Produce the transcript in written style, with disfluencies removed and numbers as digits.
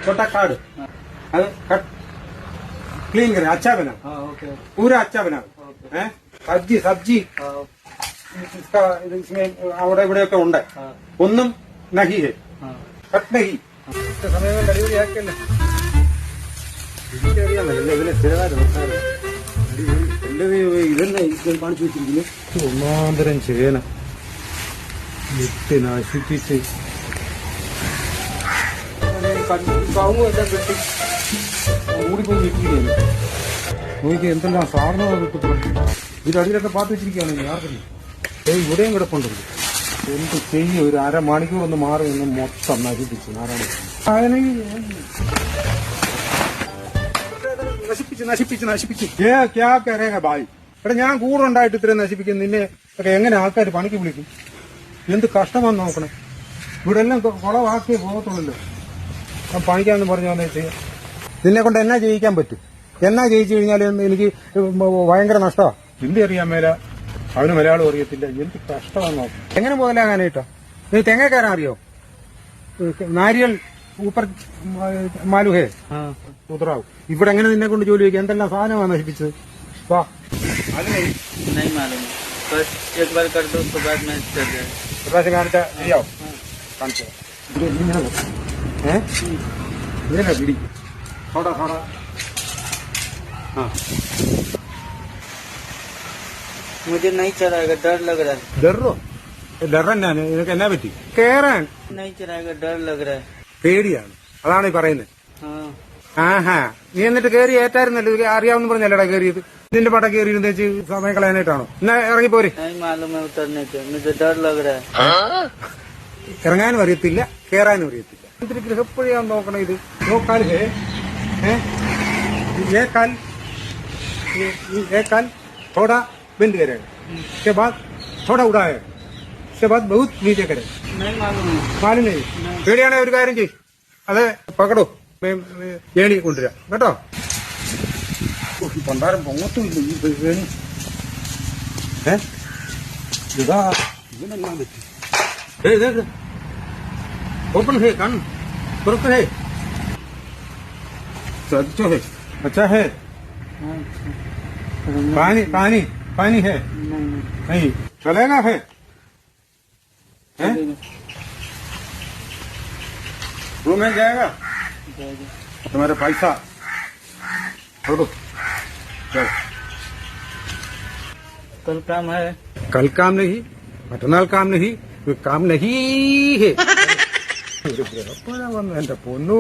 छोटा card cut clean करें, अच्छा बना, पूरा अच्छा बना है। सब्जी सब्जी इसका इसमें അവിടെ ഇവിടെയൊക്കെ ഉണ്ട്, ഒന്നും नहीं है, कट नहीं സമയം കൊണ്ട് അടിപൊളി ആക്കല്ലേ. എനിക്കറിയാമല്ലോ ഇതിനെ സ്ഥിരമായിട്ട് നോക്കാറ്. ഇതന്നെ ഇത് കാണിച്ചു വെച്ചിരിക്കുന്നു. ഒന്നാന്തരം ചേന വിട്ട് നശിപ്പിച്ച് കവുങ്ങും എല്ലാം വെട്ടി ഓടിപ്പോയി നിൽക്കുകയാണ്. നോക്കി എന്തെല്ലാം സാധനങ്ങൾ കിട്ടുന്നുണ്ട്. ഇതിലടിയിലൊക്കെ പാത്ത് വെച്ചിരിക്കുകയാണ്. ആർക്കറിയാം ഇവിടെയും കിടപ്പുണ്ടല്ലോ. എന്ത് ചെയ്യും, ഒരു അരമണിക്കൂർ ഒന്ന് മാറി ഒന്ന് മൊത്തം നശിപ്പിച്ചു. നശിപ്പിച്ച് നശിപ്പിച്ച് നശിപ്പിച്ച് ക്യാ കരേഗ ഭായി. എടാ ഞാൻ കൂടെ ഉണ്ടായിട്ട് ഇത്രയും നശിപ്പിക്കും. നിന്നെ ഒക്കെ എങ്ങനെ ആൾക്കാർ പണിക്ക് വിളിക്കും? എന്ത് കഷ്ടമാന്ന് നോക്കണം. ഇവിടെ എല്ലാം കുളവാക്കിയേ പോകത്തുള്ളല്ലോ. പണിക്കാന്ന് പറഞ്ഞു വന്നേ ചെയ്യാം. നിന്നെ കൊണ്ട് എന്നാ ജയിക്കാൻ പറ്റും? എന്നാ ജയിച്ചു കഴിഞ്ഞാൽ എനിക്ക് ഭയങ്കര നഷ്ടമാണ്. ഹിന്ദി അറിയാൻ മേല, അവന് മലയാളം അറിയത്തില്ല. എന്ത് കഷ്ടമാന്ന് നോക്കണം. എങ്ങനെ മുതലാകാനായിട്ടോ? നീ തെങ്ങ കയറാൻ അറിയോ? നാരിയൽ ഊപ്പർ മാലുഹേ ഉത്തറാവും. ഇവിടെ എങ്ങനെ നിന്നെ കൊണ്ട് ജോലി വയ്ക്കുക? എന്തെല്ലാം സാധനമാണ് നശിപ്പിച്ചത്? വാ പ്രാവശ്യം കാണിച്ചാ ശരിയാവും. കാണിച്ചു ഇങ്ങനെ പിടി थोड़ा थोड़ा. हाँ मुझे नहीं चलाएगा, डर लग रहा है. ഡർ തന്നെയാണ്. നിനക്ക് എന്നാ പറ്റി? കേറാൻ नहीं चलाएगा, डर लग रहा है. പേടിയാണ്, അതാണ് ഈ പറയുന്നത്. ആഹാ നീ എന്നിട്ട് കയറി ഏറ്റായിരുന്നല്ലോ. അറിയാവുന്ന പറഞ്ഞല്ലടാ കയറിയത്. നിന്റെ പട കയറിയിരുന്ന് വെച്ച് സമയം കളയാനായിട്ടാണോ? എന്നാ ഇറങ്ങിപ്പോരെ. नहीं मालूम है उतरने के, मुझे डर लग रहा है. ഇറങ്ങാനും അറിയത്തില്ല, കേറാനും അറിയത്തില്ല. എന്തൊരു ഗൃഹപ്പഴിയാന്ന് നോക്കണം ഇത്. നോക്കാൽ ഹേ ये काल थोड़ा बिंद करेगा, उसके बाद थोड़ा उड़ाएगा, उसके बाद बहुत नीचे करेगा. नहीं मालूम है. മാലും ചെയ്യും. പേടിയാണെ ഒരു കാര്യം ചെയ്യും, അത് പകടോ ഏണി കൊണ്ടുവരാം കേട്ടോ. പണ്ടാരം പൊങ്ങത്തും ഇല്ല ഈ ഏണി. ഇതാ ഇതിനെല്ലാം പറ്റി. ഓപ്പൺ ഹേ, കണ്ണ് തുറക്ക് ഹേ. अच्छा है, अच्छा है. पानी पानी पानी है नहीं चलेगा है? रूम में जाएगा तुम्हारे पैसा छोड़ो. चल कल काम है. कल काम नहीं, मटनाल काम नहीं, काम नहीं है. എന്റെ പൊന്നു